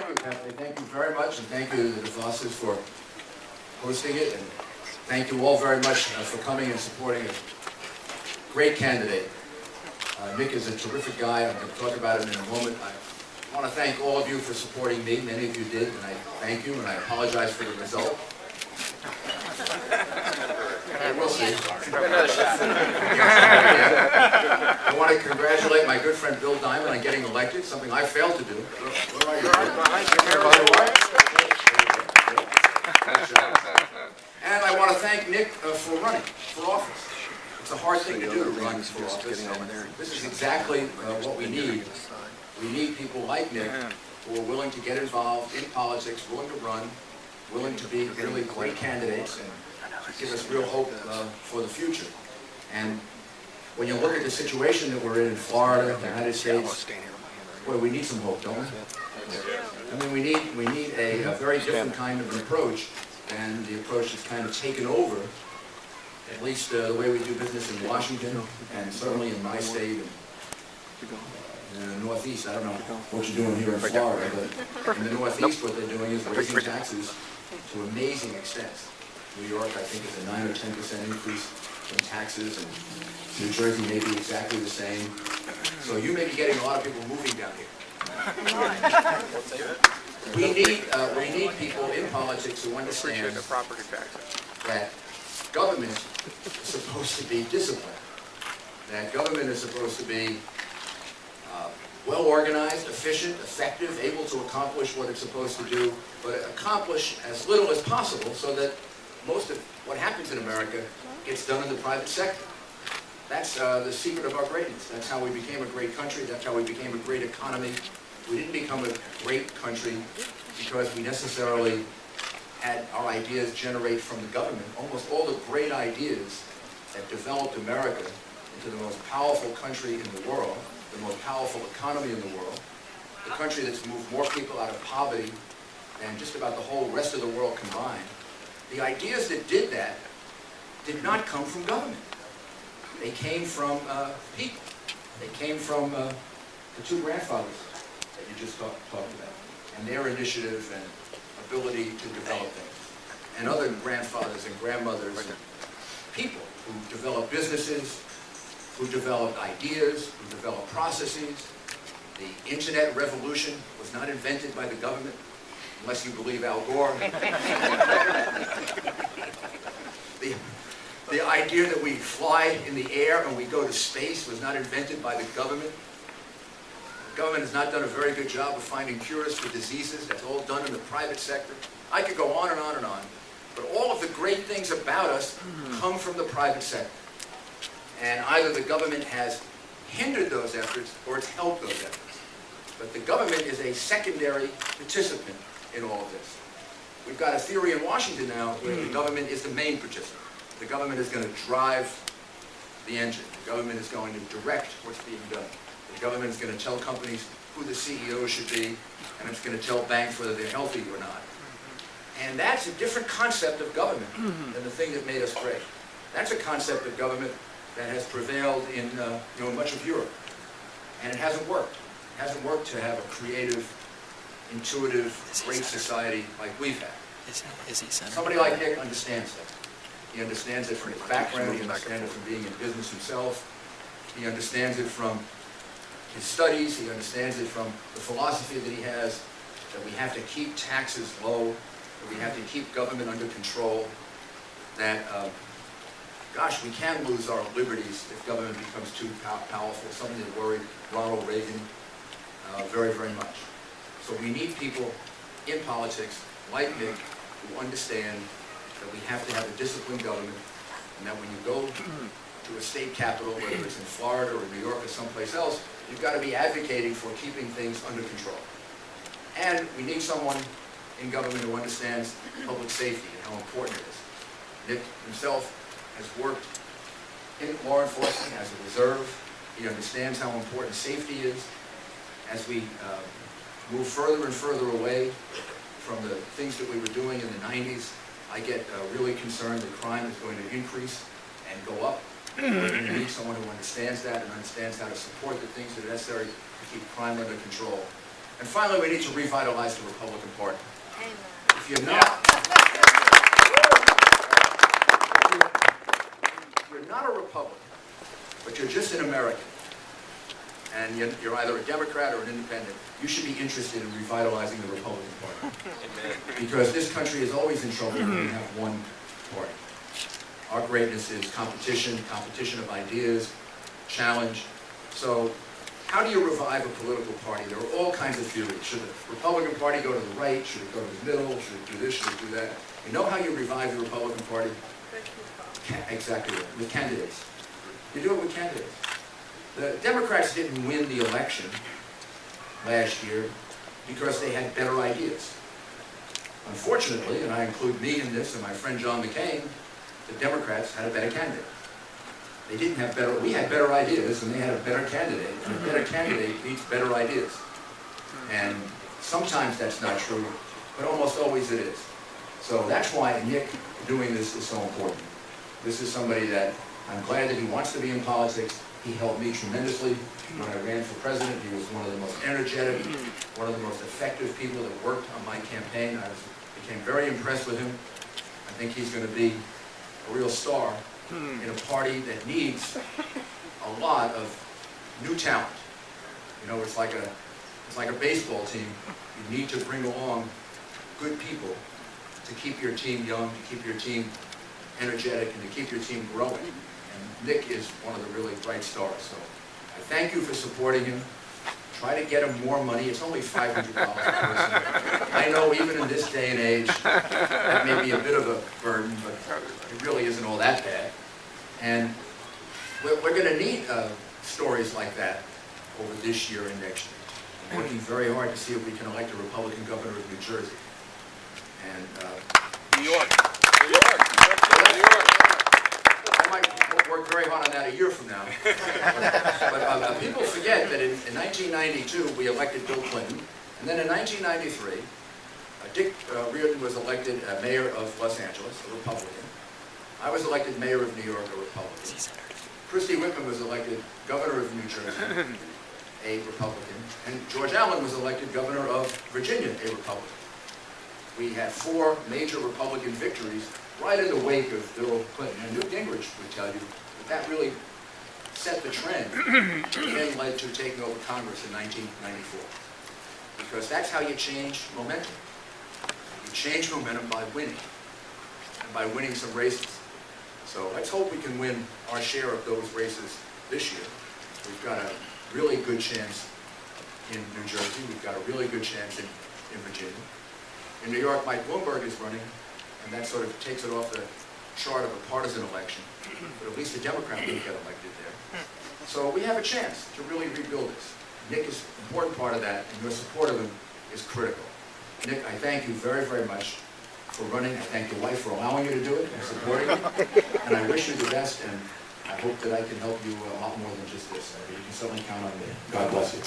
Thank you, Kathleen. Thank you very much, and thank you to the DeVosses for hosting it, and thank you all very much for coming and supporting a great candidate. Nick is a terrific guy. I'm going to talk about him in a moment. I want to thank all of you for supporting me. Many of you did, and I thank you, and I apologize for the result. We'll see. I want to congratulate my good friend Bill Diamond on getting elected, something I failed to do. Where are you? And I want to thank Nick for running for office. It's a hard thing to do to run for office, and this is exactly what we need. We need people like Nick who are willing to get involved in politics, willing to run, willing to be really great candidates, and give us real hope for the future. And when you look at the situation that we're in Florida, the United States, boy, we need some hope, don't we? I mean, we need a very different kind of an approach than the approach that's kind of taken over, at least the way we do business in Washington, and certainly in my state, and in the Northeast. I don't know what you're doing here in Florida, but in the Northeast, what they're doing is raising taxes to amazing extents. New York, I think, is a 9 or 10% increase in taxes, and New Jersey may be exactly the same. So you may be getting a lot of people moving down here. We need people in politics who understand that government is supposed to be disciplined, that government is supposed to be well organized, efficient, effective, able to accomplish what it's supposed to do, but accomplish as little as possible so that most of what happens in America gets done in the private sector. That's the secret of our greatness. That's how we became a great country. That's how we became a great economy. We didn't become a great country because we necessarily had our ideas generate from the government. Almost all the great ideas that developed America into the most powerful country in the world, the most powerful economy in the world, the country that's moved more people out of poverty than just about the whole rest of the world combined. The ideas that did that did not come from government. They came from people. They came from the two grandfathers that you just talked about, and their initiative and ability to develop things, and other grandfathers and grandmothers and people who developed businesses, who developed ideas, who developed processes. The internet revolution was not invented by the government, unless you believe Al Gore. The idea that we fly in the air and we go to space was not invented by the government. The government has not done a very good job of finding cures for diseases. That's all done in the private sector. I could go on and on and on. But all of the great things about us come from the private sector. And either the government has hindered those efforts or it's helped those efforts. But the government is a secondary participant in all of this. We've got a theory in Washington now where the government is the main participant. The government is going to drive the engine. The government is going to direct what's being done. The government is going to tell companies who the CEO should be, and it's going to tell banks whether they're healthy or not. And that's a different concept of government than the thing that made us great. That's a concept of government that has prevailed in much of Europe. And it hasn't worked. It hasn't worked to have a creative, intuitive, great society like we've had. Somebody like Nick understands that. He understands it from his background. He understands it from being in business himself. He understands it from his studies. He understands it from the philosophy that he has, that we have to keep taxes low, that we have to keep government under control, that, gosh, we can lose our liberties if government becomes too powerful, something that worried Ronald Reagan very, very much. So we need people in politics like Nick who understand that we have to have a disciplined government, and that when you go to a state capital, whether it's in Florida or New York or someplace else, you've got to be advocating for keeping things under control. And we need someone in government who understands public safety and how important it is. Nick himself has worked in law enforcement as a reserve. He understands how important safety is. As we move further and further away from the things that we were doing in the 90s, I get really concerned that crime is going to increase and go up. We need someone who understands that and understands how to support the things that are necessary to keep crime under control. And finally, we need to revitalize the Republican Party. Amen. If you're not a Republican, but you're just an American, and you're either a Democrat or an independent, you should be interested in revitalizing the Republican Party. Because this country is always in trouble when we have one party. Our greatness is competition, competition of ideas, challenge. So how do you revive a political party? There are all kinds of theories. Should the Republican Party go to the right? Should it go to the middle? Should it do this? Should it do that? You know how you revive the Republican Party? Exactly, with candidates. You do it with candidates. The Democrats didn't win the election last year because they had better ideas. Unfortunately, and I include me in this and my friend John McCain, the Democrats had a better candidate. They didn't have better, we had better ideas and they had a better candidate, and a better candidate needs better ideas. And sometimes that's not true, but almost always it is. So that's why Nick doing this is so important. This is somebody that I'm glad that he wants to be in politics. He helped me tremendously when I ran for president. He was one of the most energetic, one of the most effective people that worked on my campaign. I became very impressed with him. I think he's going to be a real star in a party that needs a lot of new talent. You know, it's like a baseball team. You need to bring along good people to keep your team young, to keep your team energetic, and to keep your team growing. And Nick is one of the really bright stars. So I thank you for supporting him. Try to get him more money. It's only $500 per person. I know even in this day and age, that may be a bit of a burden, but it really isn't all that bad. And we're going to need stories like that over this year and next year. I'm working very hard to see if we can elect a Republican governor of New Jersey. And New York. I might work very hard on that a year from now. But people forget that in 1992 we elected Bill Clinton, and then in 1993 Dick Reardon was elected mayor of Los Angeles, a Republican. I was elected mayor of New York, a Republican. Christy Whitman was elected governor of New Jersey, a Republican, and George Allen was elected governor of Virginia, a Republican. We had 4 major Republican victories right in the wake of Bill Clinton. And Newt Gingrich would tell you that really set the trend and then led to taking over Congress in 1994. Because that's how you change momentum. You change momentum by winning, and by winning some races. So let's hope we can win our share of those races this year. We've got a really good chance in New Jersey. We've got a really good chance in Virginia. In New York, Mike Bloomberg is running, and that sort of takes it off the chart of a partisan election. But at least a Democrat will get elected there. So we have a chance to really rebuild this. Nick is an important part of that, and your support of him is critical. Nick, I thank you very, very much for running. I thank your wife for allowing you to do it and supporting you. And I wish you the best, and I hope that I can help you a lot more than just this. You can certainly count on me. God bless you.